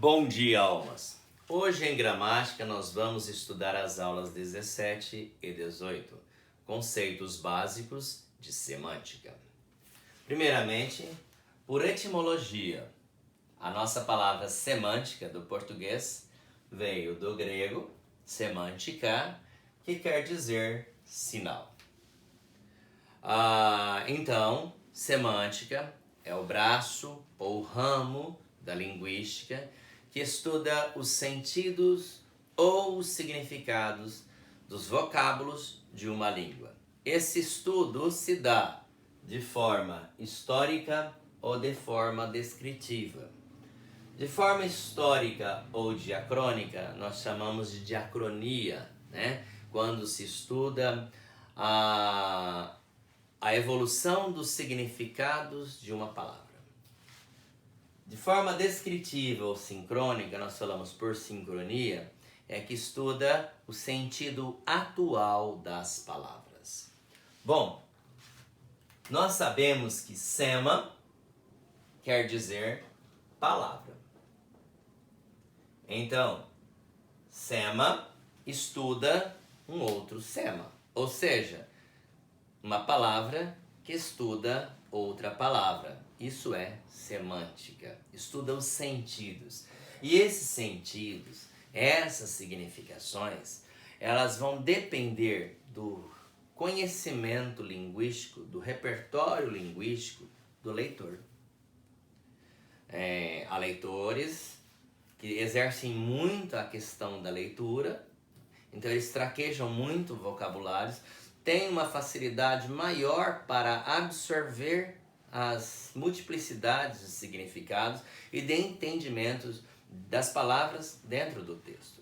Bom dia, almas! Hoje em gramática nós vamos estudar as aulas 17 e 18, conceitos básicos de semântica. Primeiramente, por etimologia, a nossa palavra semântica do português veio do grego semântica, que quer dizer sinal. Então, semântica é o braço ou ramo da linguística que estuda os sentidos ou os significados dos vocábulos de uma língua. Esse estudo se dá de forma histórica ou de forma descritiva. De forma histórica ou diacrônica, nós chamamos de diacronia, né? Quando se estuda a evolução dos significados de uma palavra. De forma descritiva ou sincrônica, nós falamos por sincronia, é que estuda o sentido atual das palavras. Bom, nós sabemos que sema quer dizer palavra. Então, sema estuda um outro sema, ou seja, uma palavra que estuda outra palavra. Isso é semântica, estuda os sentidos. E esses sentidos, essas significações, elas vão depender do conhecimento linguístico, do repertório linguístico do leitor. Há leitores que exercem muito a questão da leitura, então eles traquejam muito vocabulários, têm uma facilidade maior para absorver as multiplicidades de significados e de entendimentos das palavras dentro do texto.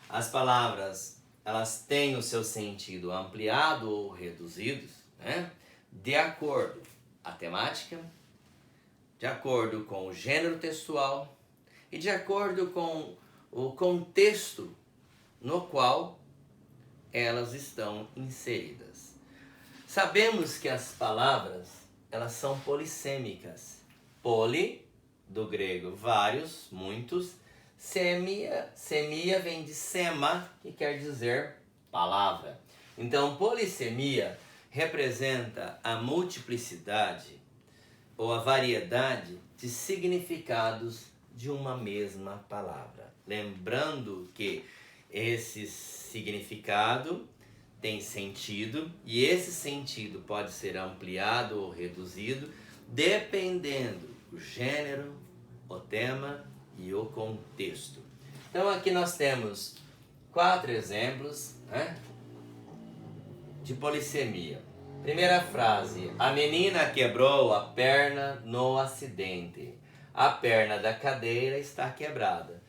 As palavras, elas têm o seu sentido ampliado ou reduzido, né? De acordo com a temática, de acordo com o gênero textual e de acordo com o contexto no qual elas estão inseridas. Sabemos que as palavras, elas são polissêmicas. Poli, do grego vários, muitos. Semia vem de sema, que quer dizer palavra. Então, polissemia representa a multiplicidade ou a variedade de significados de uma mesma palavra. Lembrando que esse significado tem sentido e esse sentido pode ser ampliado ou reduzido dependendo do gênero, o tema e o contexto. Então aqui nós temos 4 exemplos, né, de polissemia. Primeira frase: a menina quebrou a perna no acidente. A perna da cadeira está quebrada.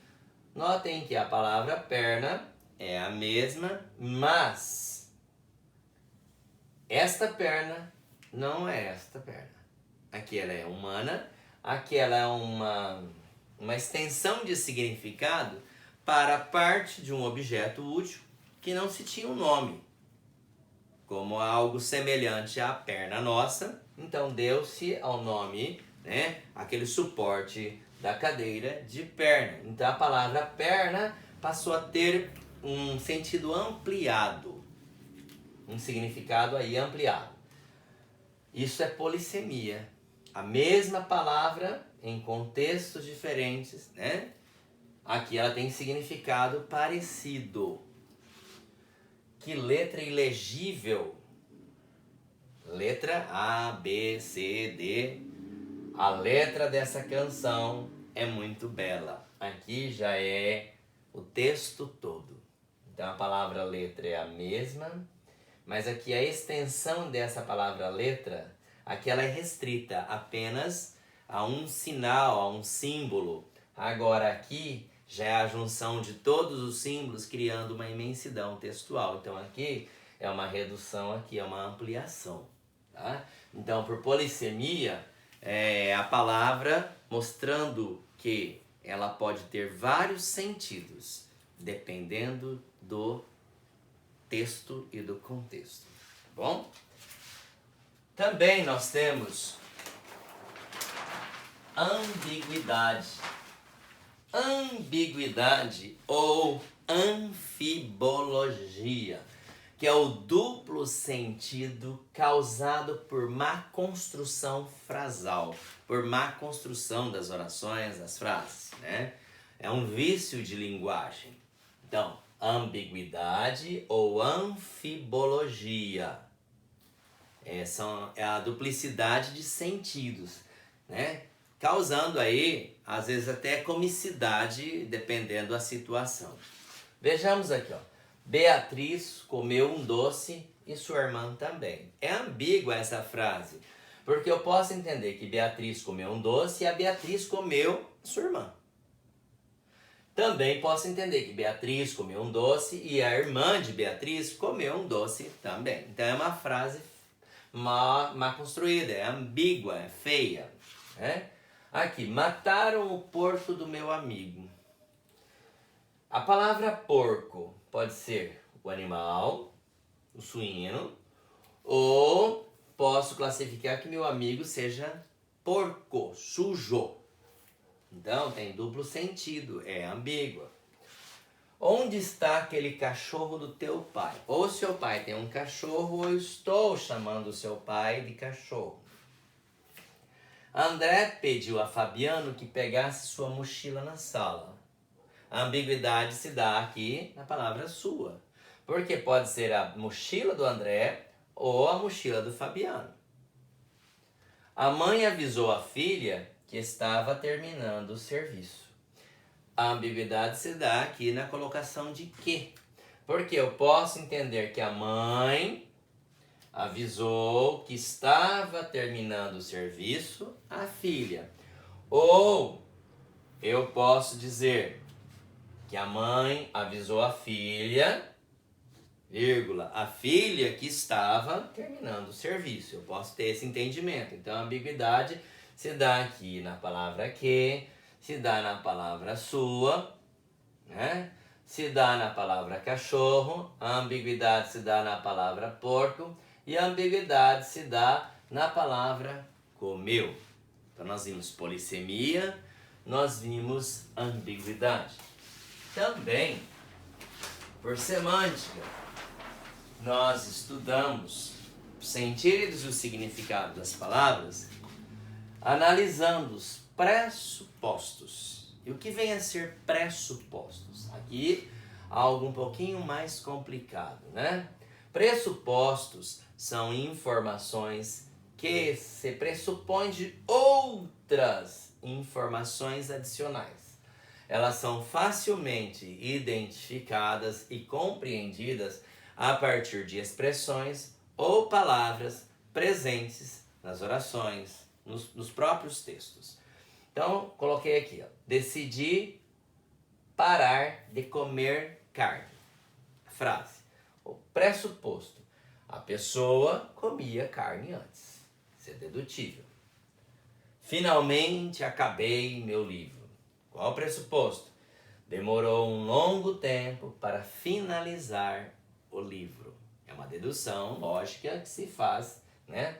Notem que a palavra perna é a mesma, mas esta perna não é esta perna. Aqui ela é humana, aqui ela é uma extensão de significado para parte de um objeto útil que não se tinha um nome. Como algo semelhante à perna nossa, então deu-se ao nome, né, aquele suporte da cadeira de perna. Então a palavra perna passou a ter um sentido ampliado, um significado aí ampliado. Isso é polissemia. A mesma palavra em contextos diferentes, né? Aqui ela tem significado parecido. Que letra ilegível. Letra A, B, C, D. A letra dessa canção é muito bela. Aqui já é o texto todo. Então a palavra letra é a mesma, mas aqui a extensão dessa palavra letra, aqui ela é restrita apenas a um sinal, a um símbolo. Agora aqui já é a junção de todos os símbolos criando uma imensidão textual. Então aqui é uma redução, aqui é uma ampliação. Tá? Então por polissemia, é a palavra mostrando que ela pode ter vários sentidos, dependendo do texto e do contexto. Tá bom? Também nós temos ambiguidade. ambiguidade ou anfibologia, que é o duplo sentido causado por má construção frasal, por má construção das orações, das frases, né? É um vício de linguagem. Então, ambiguidade ou anfibologia é a duplicidade de sentidos, né? Causando aí, às vezes até comicidade, dependendo da situação. Vejamos aqui, ó. Beatriz comeu um doce e sua irmã também. É ambígua essa frase, porque eu posso entender que Beatriz comeu um doce e a Beatriz comeu sua irmã. Também posso entender que Beatriz comeu um doce e a irmã de Beatriz comeu um doce também. Então é uma frase mal construída, é ambígua, é feia, né? Aqui, mataram o porco do meu amigo. A palavra porco pode ser o animal, o suíno, ou posso classificar que meu amigo seja porco, sujo. Então tem duplo sentido, é ambígua. Onde está aquele cachorro do teu pai? Ou seu pai tem um cachorro, ou eu estou chamando o seu pai de cachorro. André pediu a Fabiano que pegasse sua mochila na sala. A ambiguidade se dá aqui na palavra sua, porque pode ser a mochila do André ou a mochila do Fabiano. A mãe avisou a filha que estava terminando o serviço. A ambiguidade se dá aqui na colocação de que, porque eu posso entender que a mãe avisou que estava terminando o serviço à filha, ou eu posso dizer que a mãe avisou a filha, vírgula, a filha que estava terminando o serviço. Eu posso ter esse entendimento. Então a ambiguidade se dá aqui na palavra que, se dá na palavra sua, né? Se dá na palavra cachorro, a ambiguidade se dá na palavra porco e a ambiguidade se dá na palavra comeu. Então nós vimos polissemia, nós vimos ambiguidade. Também, por semântica, nós estudamos os sentidos e o significado das palavras analisando os pressupostos. E o que vem a ser pressupostos? Aqui, algo um pouquinho mais complicado, né? Pressupostos são informações que se pressupõem de outras informações adicionais. Elas são facilmente identificadas e compreendidas a partir de expressões ou palavras presentes nas orações, nos próprios textos. Então, coloquei aqui, ó, decidi parar de comer carne. Frase. O pressuposto. A pessoa comia carne antes. Isso é dedutível. Finalmente acabei meu livro. Qual o pressuposto? Demorou um longo tempo para finalizar o livro. É uma dedução lógica que se faz, né,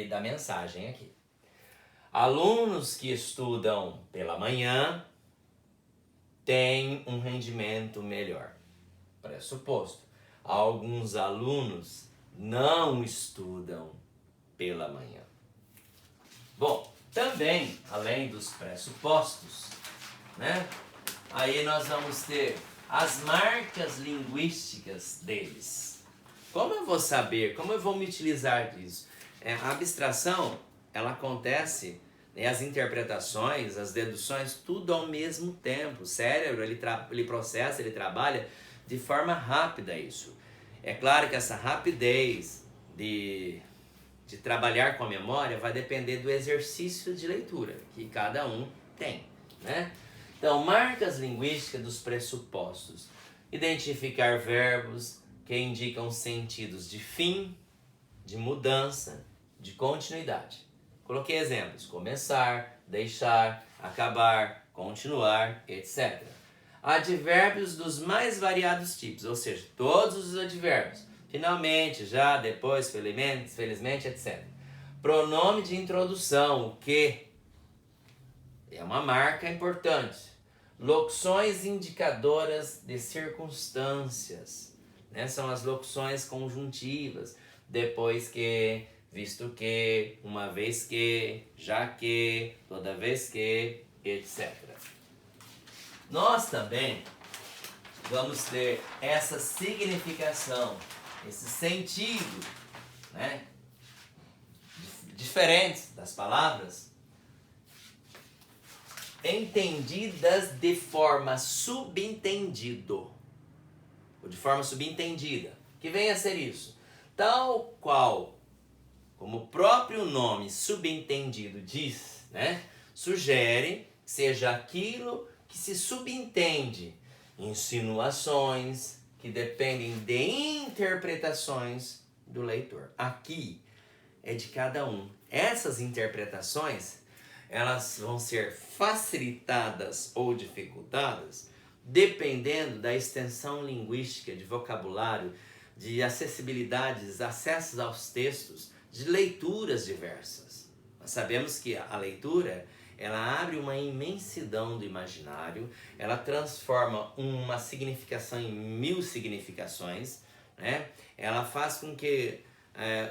da mensagem aqui. Alunos que estudam pela manhã têm um rendimento melhor. Pressuposto. Alguns alunos não estudam pela manhã. Bom, também, além dos pressupostos, né? Aí nós vamos ter as marcas linguísticas deles. Como eu vou saber, como eu vou me utilizar disso? A abstração, ela acontece, né, as interpretações, as deduções, tudo ao mesmo tempo. O cérebro, ele processa, ele trabalha de forma rápida isso. É claro que essa rapidez de trabalhar com a memória vai depender do exercício de leitura que cada um tem, né? Então, marcas linguísticas dos pressupostos. Identificar verbos que indicam sentidos de fim, de mudança, de continuidade. Coloquei exemplos: começar, deixar, acabar, continuar, etc. Advérbios dos mais variados tipos, ou seja, todos os advérbios. Finalmente, já, depois, felizmente, etc. Pronome de introdução, o que é uma marca importante. Locuções indicadoras de circunstâncias, né? São as locuções conjuntivas. Depois que, visto que, uma vez que, já que, toda vez que, etc. Nós também vamos ter essa significação, esse sentido, né, diferentes das palavras, entendidas de forma subentendido, ou de forma subentendida, que vem a ser isso, tal qual, como o próprio nome subentendido diz, né, sugere que seja aquilo que se subentende, insinuações que dependem de interpretações do leitor. Aqui é de cada um. Essas interpretações, elas vão ser facilitadas ou dificultadas dependendo da extensão linguística, de vocabulário, de acessibilidades, acessos aos textos, de leituras diversas. Nós sabemos que a leitura, ela abre uma imensidão do imaginário, ela transforma uma significação em 1000 significações, né? Ela faz com que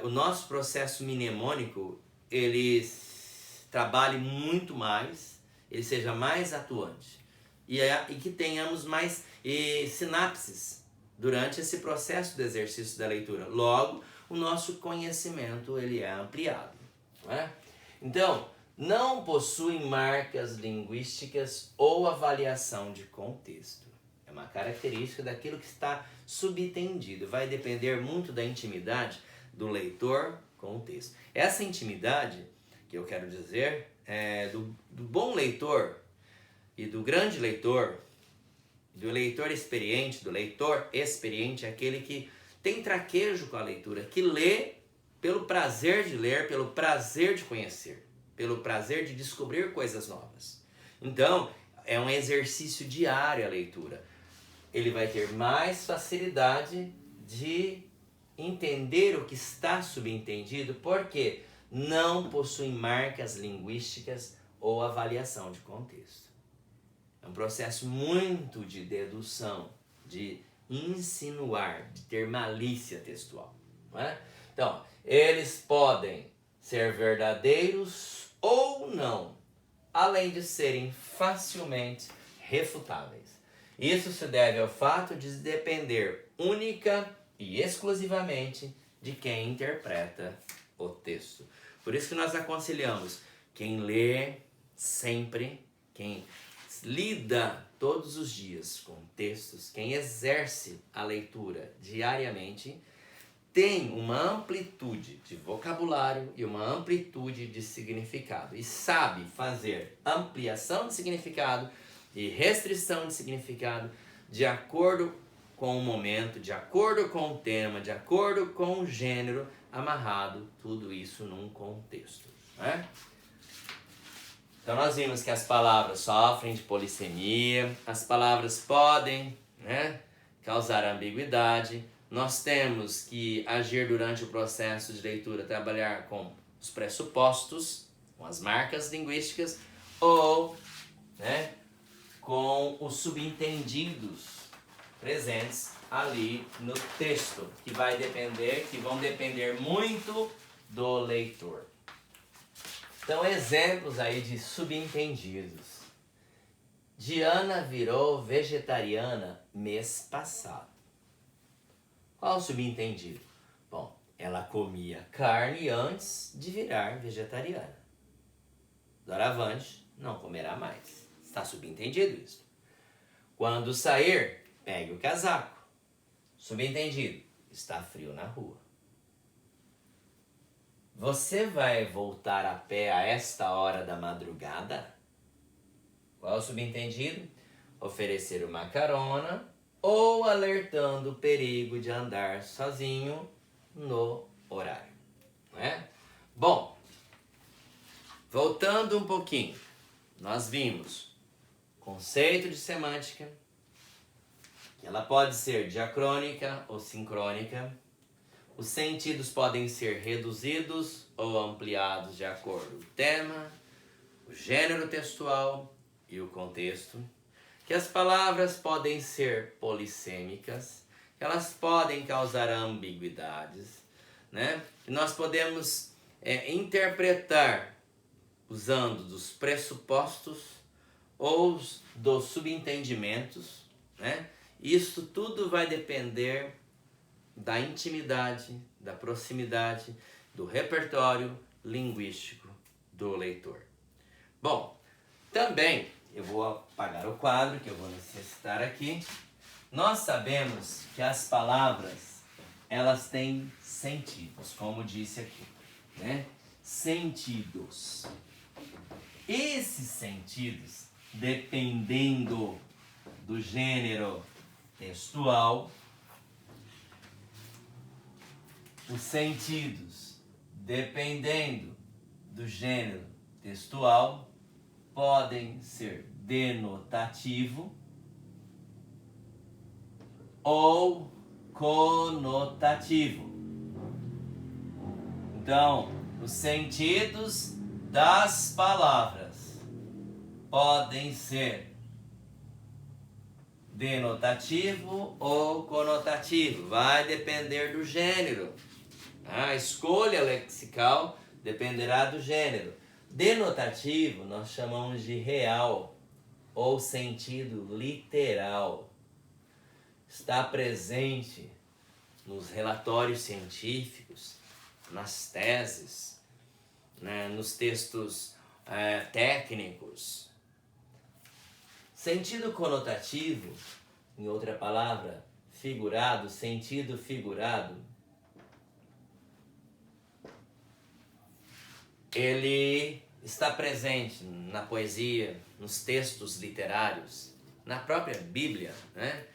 o nosso processo mnemônico, ele trabalhe muito mais, ele seja mais atuante e que tenhamos mais sinapses durante esse processo do exercício da leitura. Logo, o nosso conhecimento ele é ampliado, não é? Então, não possuem marcas linguísticas ou avaliação de contexto. É uma característica daquilo que está subentendido. Vai depender muito da intimidade do leitor com o texto. Essa intimidade, que eu quero dizer, é do bom leitor e do grande leitor, do leitor experiente, aquele que tem traquejo com a leitura, que lê pelo prazer de ler, pelo prazer de conhecer, pelo prazer de descobrir coisas novas. Então, é um exercício diário a leitura. Ele vai ter mais facilidade de entender o que está subentendido, porque não possui marcas linguísticas ou avaliação de contexto. É um processo muito de dedução, de insinuar, de ter malícia textual, não é? Então, eles podem ser verdadeiros ou não, além de serem facilmente refutáveis. Isso se deve ao fato de depender única e exclusivamente de quem interpreta o texto. Por isso que nós aconselhamos quem lê sempre, quem lida todos os dias com textos, quem exerce a leitura diariamente, tem uma amplitude de vocabulário e uma amplitude de significado e sabe fazer ampliação de significado e restrição de significado de acordo com o momento, de acordo com o tema, de acordo com o gênero, amarrado tudo isso num contexto, né? Então nós vimos que as palavras sofrem de polissemia, as palavras podem, né, causar ambiguidade. Nós temos que agir durante o processo de leitura, trabalhar com os pressupostos, com as marcas linguísticas ou, né, com os subentendidos presentes ali no texto, que vão depender muito do leitor. Então, exemplos aí de subentendidos. Diana virou vegetariana mês passado. Qual o subentendido? Bom, ela comia carne antes de virar vegetariana. Doravante não comerá mais. Está subentendido isso. Quando sair, pegue o casaco. Subentendido, está frio na rua. Você vai voltar a pé a esta hora da madrugada? Qual é o subentendido? Oferecer uma carona ou alertando o perigo de andar sozinho no horário, não é? Bom, voltando um pouquinho, nós vimos conceito de semântica, que ela pode ser diacrônica ou sincrônica. Os sentidos podem ser reduzidos ou ampliados de acordo com o tema, o gênero textual e o contexto. que as palavras podem ser polissêmicas, que elas podem causar ambiguidades, né? E nós podemos interpretar usando dos pressupostos ou dos subentendimentos, né? Isso tudo vai depender da intimidade, da proximidade, do repertório linguístico do leitor. Bom, também eu vou apagar o quadro que eu vou necessitar aqui. Nós sabemos que as palavras, elas têm sentidos, como disse aqui, né? Sentidos. Esses sentidos, dependendo do gênero textual, os sentidos, dependendo do gênero textual, podem ser denotativo ou conotativo. Então, os sentidos das palavras podem ser denotativo ou conotativo. Vai depender do gênero. A escolha lexical dependerá do gênero. Denotativo nós chamamos de real ou sentido literal. Está presente nos relatórios científicos, nas teses, né, nos textos técnicos. Sentido conotativo, em outra palavra, figurado, sentido figurado, ele está presente na poesia, nos textos literários, na própria Bíblia, né?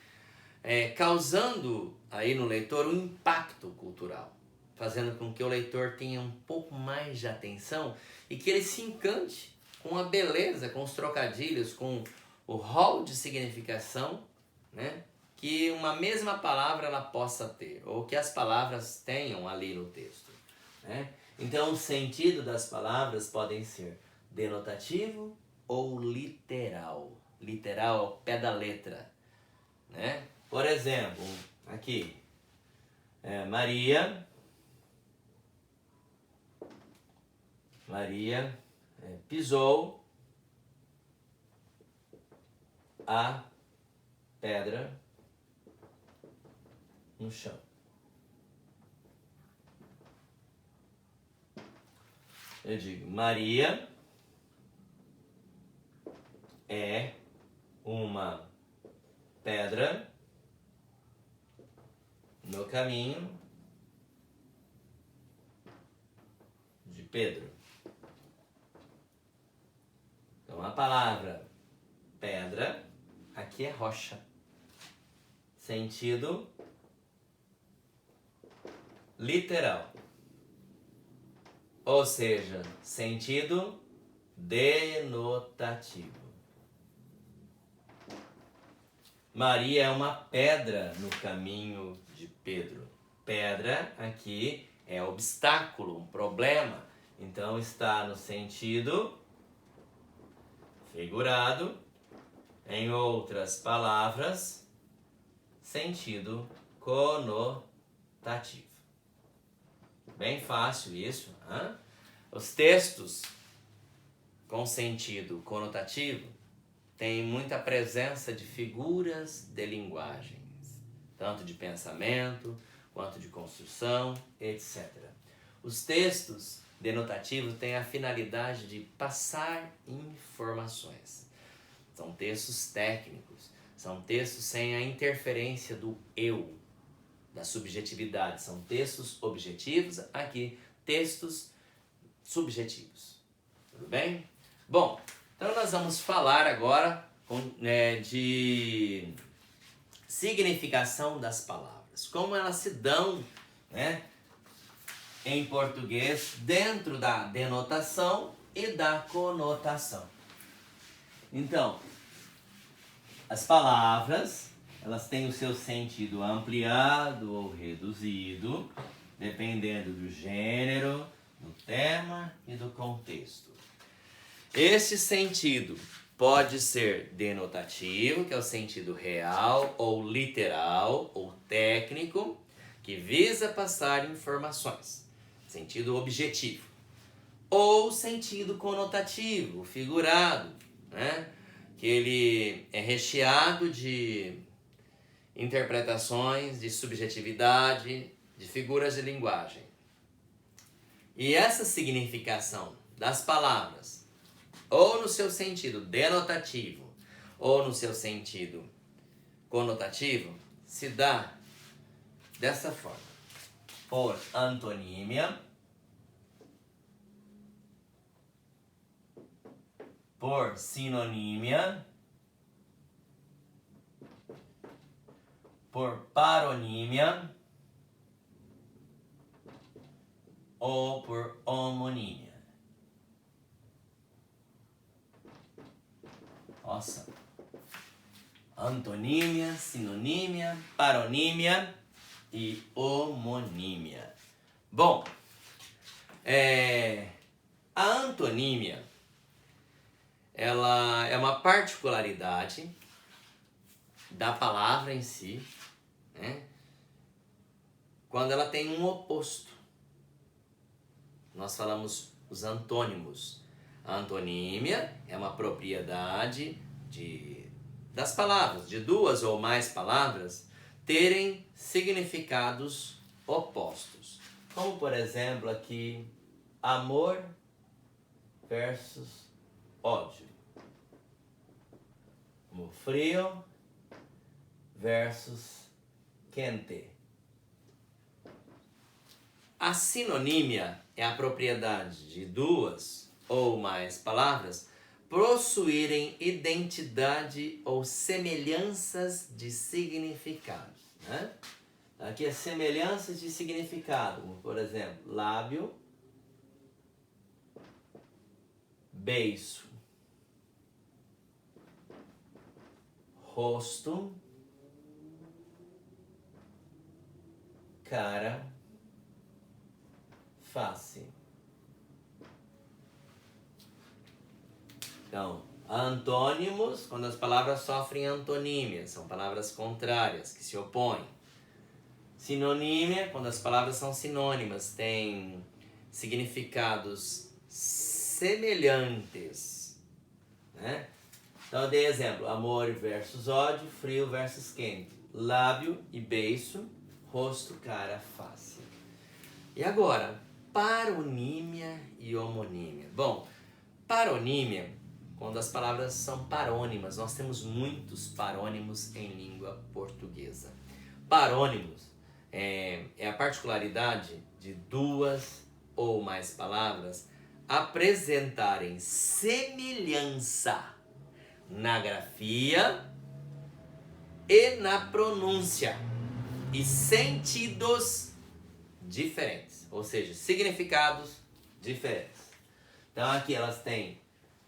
Causando aí no leitor um impacto cultural, fazendo com que o leitor tenha um pouco mais de atenção e que ele se encante com a beleza, com os trocadilhos, com o rol de significação, né, que uma mesma palavra ela possa ter, ou que as palavras tenham ali no texto, né? Então, o sentido das palavras podem ser denotativo ou literal. Literal ao pé da letra, né? Por exemplo, aqui, Maria pisou a pedra no chão. Eu digo, Maria é uma pedra no caminho de Pedro. Então a palavra pedra aqui é rocha. Sentido literal. Ou seja, sentido denotativo. Maria é uma pedra no caminho de Pedro. Pedra aqui é obstáculo, um problema. Então está no sentido figurado. Em outras palavras, sentido conotativo. Bem fácil isso, hein? Os textos com sentido conotativo têm muita presença de figuras de linguagens, tanto de pensamento quanto de construção, etc. Os textos denotativos têm a finalidade de passar informações. São textos técnicos, são textos sem a interferência do eu, da subjetividade. São textos objetivos, aqui textos subjetivos. Tudo bem? Bom, então nós vamos falar agora de significação das palavras. Como elas se dão, né, em português dentro da denotação e da conotação. Então, as palavras, elas têm o seu sentido ampliado ou reduzido, dependendo do gênero, do tema e do contexto. Esse sentido pode ser denotativo, que é o sentido real, ou literal, ou técnico, que visa passar informações, sentido objetivo. Ou sentido conotativo, figurado, né? Que ele é recheado de interpretações, de subjetividade, de figuras de linguagem. E essa significação das palavras, ou no seu sentido denotativo, ou no seu sentido conotativo, se dá dessa forma: por antonímia, por sinonímia, por paronímia ou por homonímia. Nossa! Antonímia, sinonímia, paronímia e homonímia. Bom, a antonímia, ela é uma particularidade da palavra em si, né? Quando ela tem um oposto. Nós falamos os antônimos. A antonímia é uma propriedade das palavras, de duas ou mais palavras, terem significados opostos. Como, por exemplo, aqui, amor versus ódio. Como frio versus quente. A sinonímia é a propriedade de duas ou mais palavras possuírem identidade ou semelhanças de significados, né? Aqui é semelhanças de significado, como por exemplo, lábio, beiço, rosto, cara, face. Então, antônimos, quando as palavras sofrem antonímia, são palavras contrárias, que se opõem. Sinonímia, quando as palavras são sinônimas, têm significados semelhantes, né? Então, eu dei exemplo: amor versus ódio, frio versus quente, lábio e beiço, rosto, cara, face. E agora, paronímia e homonímia. Bom, paronímia, quando as palavras são parônimas, nós temos muitos parônimos em língua portuguesa. Parônimos é a particularidade de duas ou mais palavras apresentarem semelhança na grafia e na pronúncia e sentidos diferentes, ou seja, significados diferentes. Então aqui elas têm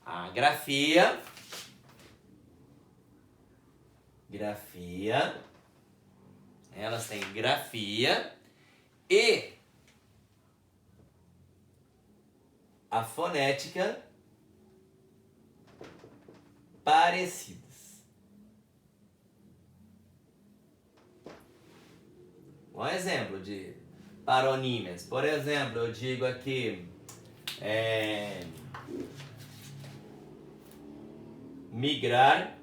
a grafia, elas têm grafia e a fonética parecidas. Um exemplo de paronímias. Por exemplo, eu digo aqui migrar,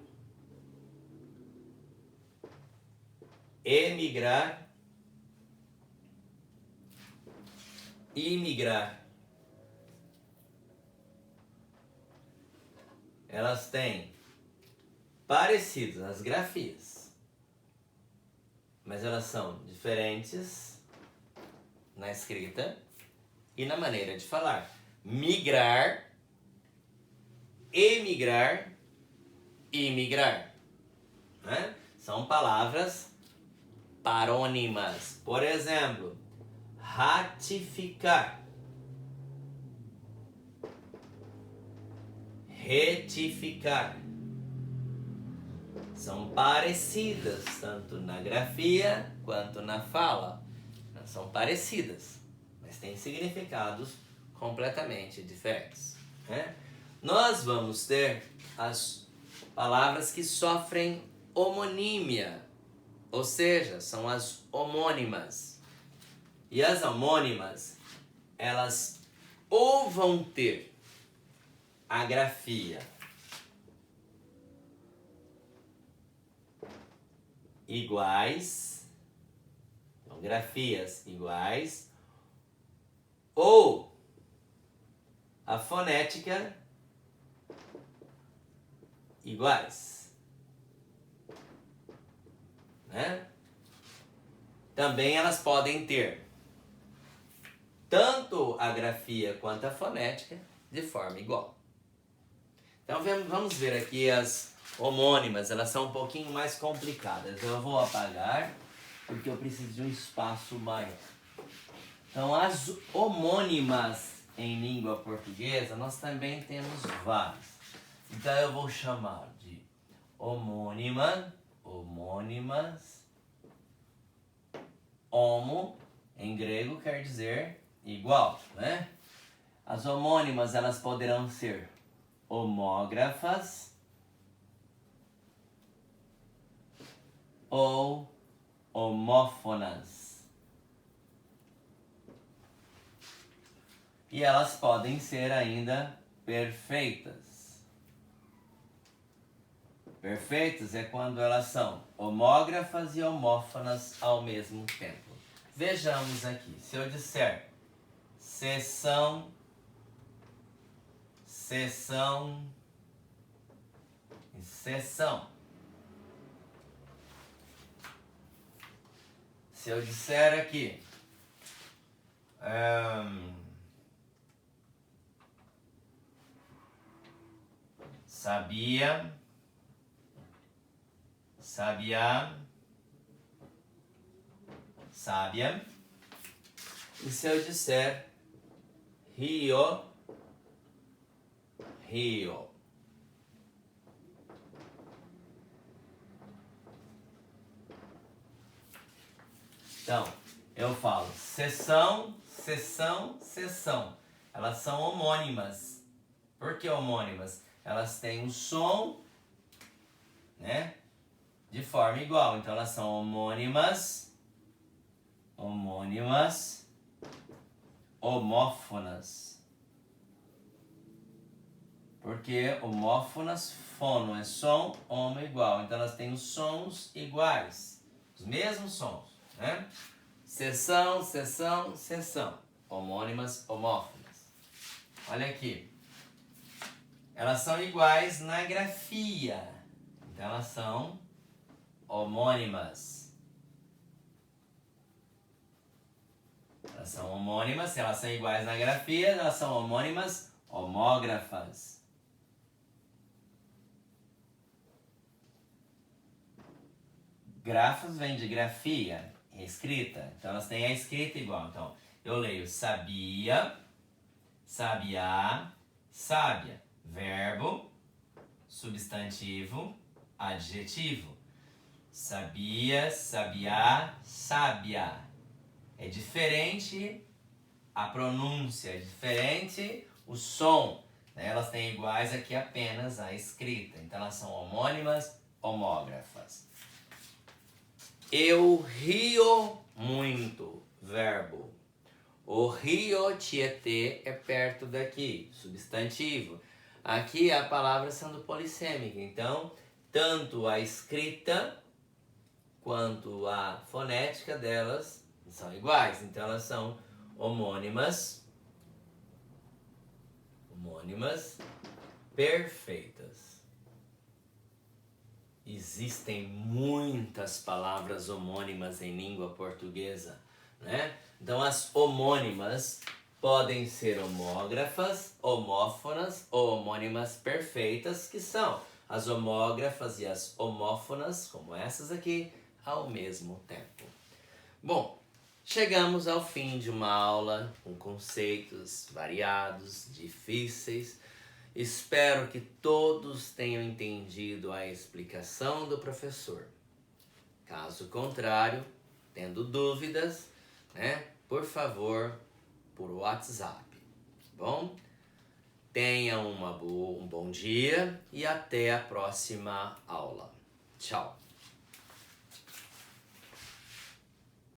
emigrar, imigrar. Elas têm parecidas as grafias, mas elas são diferentes na escrita e na maneira de falar. Migrar, emigrar, imigrar, né? São palavras parônimas. Por exemplo, ratificar, retificar. São parecidas tanto na grafia quanto na fala. São parecidas, mas têm significados completamente diferentes, né? nós vamos ter as palavras que sofrem homonímia, ou seja, são as homônimas. E as homônimas, elas ou vão ter a grafia iguais, então, grafias iguais, ou a fonética iguais, né? Também elas podem ter tanto a grafia quanto a fonética de forma igual. Então vamos ver aqui as homônimas, elas são um pouquinho mais complicadas. Eu vou apagar porque eu preciso de um espaço maior. Então as homônimas em língua portuguesa, nós também temos várias. Então eu vou chamar de homônima, homônimas. Homo, em grego, quer dizer igual, né? As homônimas, elas poderão ser homógrafas ou homófonas. E elas podem ser ainda perfeitas. Perfeitas é quando elas são homógrafas e homófonas ao mesmo tempo. Vejamos aqui, se eu disser seção, seção e seção. Se eu disser aqui sabia, sabia, sábia. E se eu disser rio, rio. Então, eu falo seção, seção, seção. Elas são homônimas. Por que homônimas? Elas têm um som, né, de forma igual. Então, elas são homônimas, homônimas, homófonas. Porque homófonas, fono é som, homo é igual. Então, elas têm os sons iguais, os mesmos sons, né? Seção, seção, seção. Homônimas, homófonas. Olha aqui. Elas são iguais na grafia. Então, elas são homônimas. Elas são homônimas, se elas são iguais na grafia, elas são homônimas, homógrafas. Grafos vem de grafia, escrita. Então, elas têm a escrita igual. Então, eu leio sabia, sabiá, sábia. Verbo, substantivo, adjetivo. Sabia, sabiá, sábia. É diferente a pronúncia, é diferente o som, né? Elas têm iguais aqui apenas a escrita. Então, elas são homônimas, homógrafas. Eu rio muito, verbo. O rio Tietê é perto daqui, substantivo. Aqui a palavra sendo polissêmica, então tanto a escrita quanto a fonética delas são iguais. Então elas são homônimas, homônimas perfeitas. Existem muitas palavras homônimas em língua portuguesa, né? Então as homônimas podem ser homógrafas, homófonas ou homônimas perfeitas, que são as homógrafas e as homófonas, como essas aqui, ao mesmo tempo. Bom, chegamos ao fim de uma aula com conceitos variados, difíceis. Espero que todos tenham entendido a explicação do professor. Caso contrário, tendo dúvidas, né, por favor, por WhatsApp, bom? Tenha um bom dia e até a próxima aula. Tchau!